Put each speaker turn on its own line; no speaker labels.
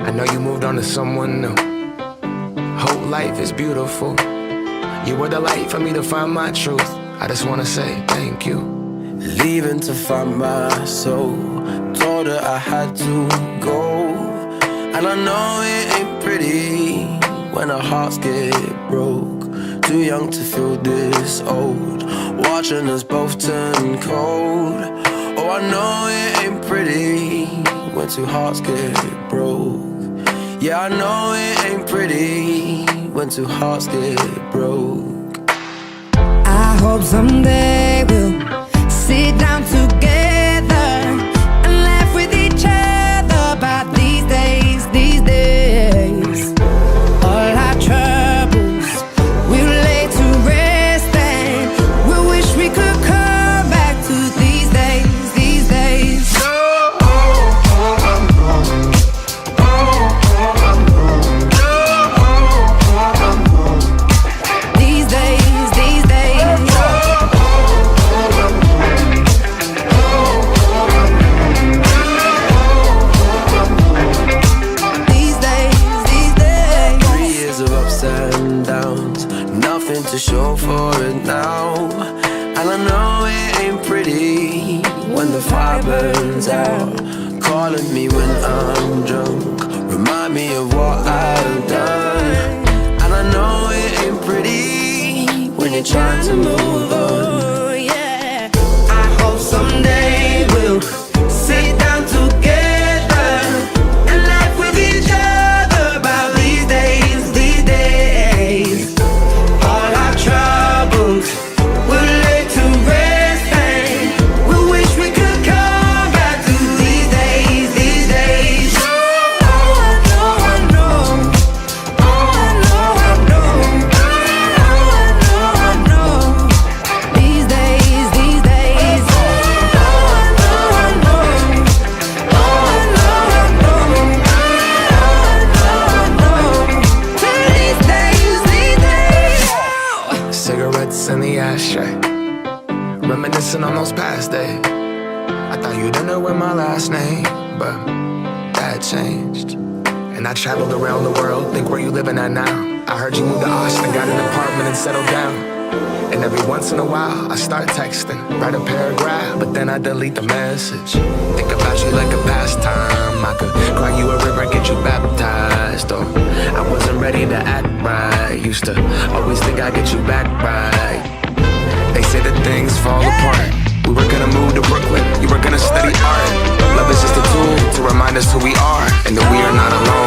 I know you moved on to someone new. Whole life is beautiful. You were the light for me to find my truth. I just wanna say thank you.
Leaving to find my soul. Told her I had to go. And I know it ain't pretty when our hearts get broke. Too young to feel this old. Watching us both turn cold. Oh, I know it ain't pretty when two hearts get broke. Yeah, I know it ain't pretty when two hearts get broke.
I hope someday we'll sit down together and laugh with each other about these days, these days. All our troubles we'll lay to rest and we'll wish we could come back to these days, these days. These days, these days. These days, these days.
3 years of ups and downs, nothing to show for it now. And I know it ain't pretty when the fire burns out. Calling me when I'm drunk, remind me of what I've done. And I know it ain't pretty when you're trying to move on.
Yeah. I hope someday we'll sit down together and laugh with each other about these days, these days. All our troubles we'll lay to rest and we'll wish we could come back to these days, these days. Oh, I know, I know. Oh, I know, I know. Oh, I know. These days, these days. Oh, I know, I know. Oh, I know, I know. Oh, I know. These days, these days.
Cigarettes in the ashtray, reminiscing on those past days. I thought you didn't know my last name, but that changed. And I traveled around the world, think where you living at now. I heard you moved to Austin, got an apartment and settled down. And every once in a while, I start texting, write a paragraph, but then I delete the message. Think about you like a pastime. I could cry you a river, get you baptized. Or I wasn't ready to act right. Used to always think I'd get you back right. They say that things fall apart. We were gonna move to Brooklyn, you were gonna study art. Love is just a tool to remind us who we are and that we are not alone.